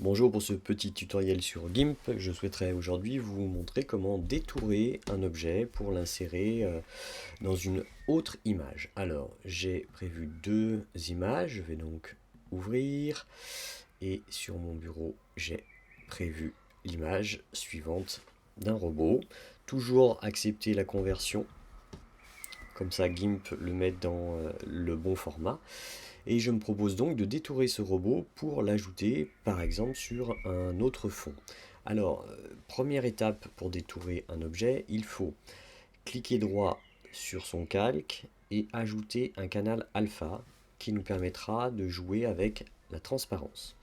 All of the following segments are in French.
Bonjour, pour ce petit tutoriel sur GIMP, je souhaiterais aujourd'hui vous montrer comment détourer un objet pour l'insérer dans une autre image. Alors, j'ai prévu deux images, je vais donc ouvrir et sur mon bureau, j'ai prévu l'image suivante d'un robot. Toujours accepter la conversion, comme ça GIMP le met dans le bon format. Et je me propose donc de détourer ce robot pour l'ajouter par exemple sur un autre fond. Alors, première étape pour détourer un objet, il faut cliquer droit sur son calque et ajouter un canal alpha qui nous permettra de jouer avec la transparence.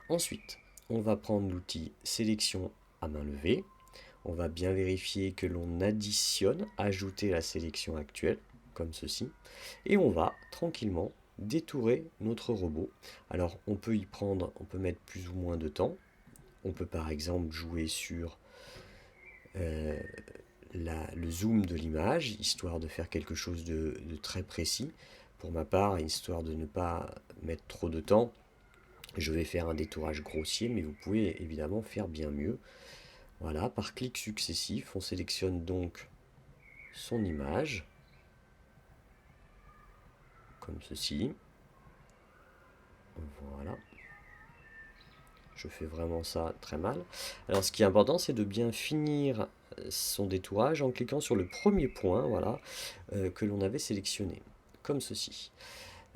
Ensuite, on va prendre l'outil sélection à main levée. On va bien vérifier que l'on additionne, ajouter la sélection actuelle, comme ceci. Et on va tranquillement détourer notre robot. Alors on peut y prendre, on peut mettre plus ou moins de temps. On peut par exemple jouer sur euh, le zoom de l'image, histoire de faire quelque chose de très précis. Pour ma part, histoire de ne pas mettre trop de temps, je vais faire un détourage grossier, mais vous pouvez évidemment faire bien mieux. Voilà, par clic successif, on sélectionne donc son image, comme ceci. Voilà. Je fais vraiment ça très mal. Alors ce qui est important, c'est de bien finir son détourage en cliquant sur le premier point, voilà, que l'on avait sélectionné, comme ceci.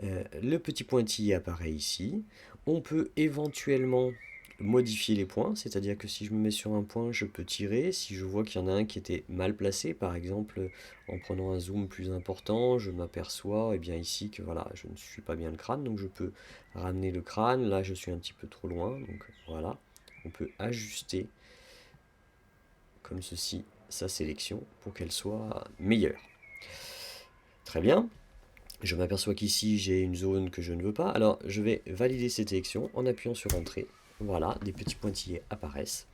Le petit pointillé apparaît ici. On peut éventuellement modifier les points, c'est-à-dire que si je me mets sur un point, je peux tirer. Si je vois qu'il y en a un qui était mal placé, par exemple, en prenant un zoom plus important, je m'aperçois, eh bien ici, que voilà, je ne suis pas bien le crâne, donc je peux ramener le crâne. Là, je suis un petit peu trop loin, donc voilà. On peut ajuster, comme ceci, sa sélection pour qu'elle soit meilleure. Très bien. Je m'aperçois qu'ici j'ai une zone que je ne veux pas. Alors je vais valider cette élection en appuyant sur Entrée. Voilà, des petits pointillés apparaissent.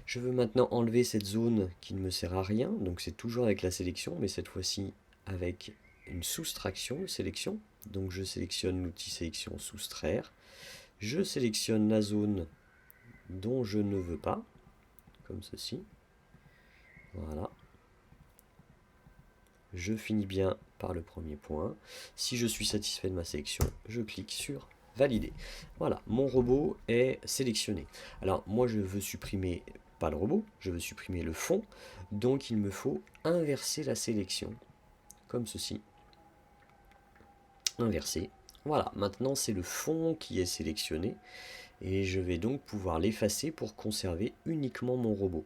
Je veux maintenant enlever cette zone qui ne me sert à rien. Donc c'est toujours avec la sélection, mais cette fois-ci avec une soustraction de sélection. Donc je sélectionne l'outil sélection soustraire. Je sélectionne la zone dont je ne veux pas, comme ceci. Voilà. Je finis bien par le premier point. Si je suis satisfait de ma sélection, je clique sur valider. Voilà, mon robot est sélectionné. Alors moi je veux supprimer pas le robot, je veux supprimer le fond, donc il me faut inverser la sélection, comme ceci. Inverser. Voilà, maintenant c'est le fond qui est sélectionné et je vais donc pouvoir l'effacer pour conserver uniquement mon robot.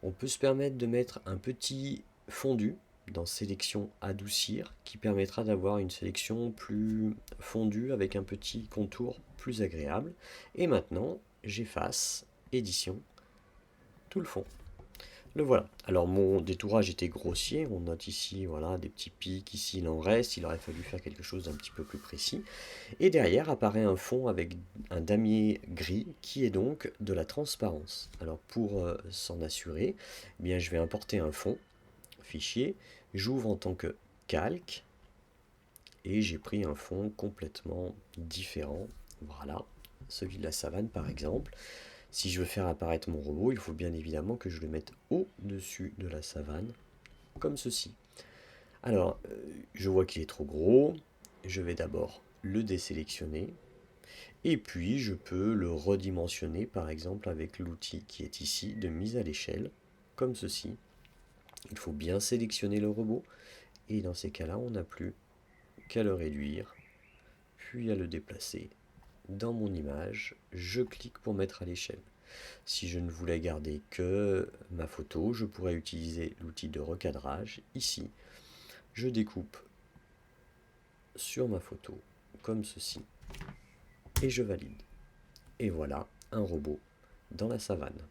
On peut se permettre de mettre un petit fondu dans sélection adoucir qui permettra d'avoir une sélection plus fondue avec un petit contour plus agréable. Et maintenant, j'efface, édition, tout le fond. Le voilà. Alors mon détourage était grossier, on note ici voilà des petits pics, ici il en reste, il aurait fallu faire quelque chose d'un petit peu plus précis. Et derrière apparaît un fond avec un damier gris qui est donc de la transparence. Alors pour s'en assurer, eh bien je vais importer un fond, fichier, j'ouvre en tant que calque et j'ai pris un fond complètement différent. Voilà, celui de la savane par exemple. Si je veux faire apparaître mon robot, il faut bien évidemment que je le mette au-dessus de la savane, comme ceci. Alors, je vois qu'il est trop gros, je vais d'abord le désélectionner, et puis je peux le redimensionner par exemple avec l'outil qui est ici de mise à l'échelle, comme ceci. Il faut bien sélectionner le robot, et dans ces cas-là, on n'a plus qu'à le réduire, puis à le déplacer. Dans mon image, je clique pour mettre à l'échelle. Si je ne voulais garder que ma photo, je pourrais utiliser l'outil de recadrage. Ici, je découpe sur ma photo, comme ceci, et je valide. Et voilà un robot dans la savane.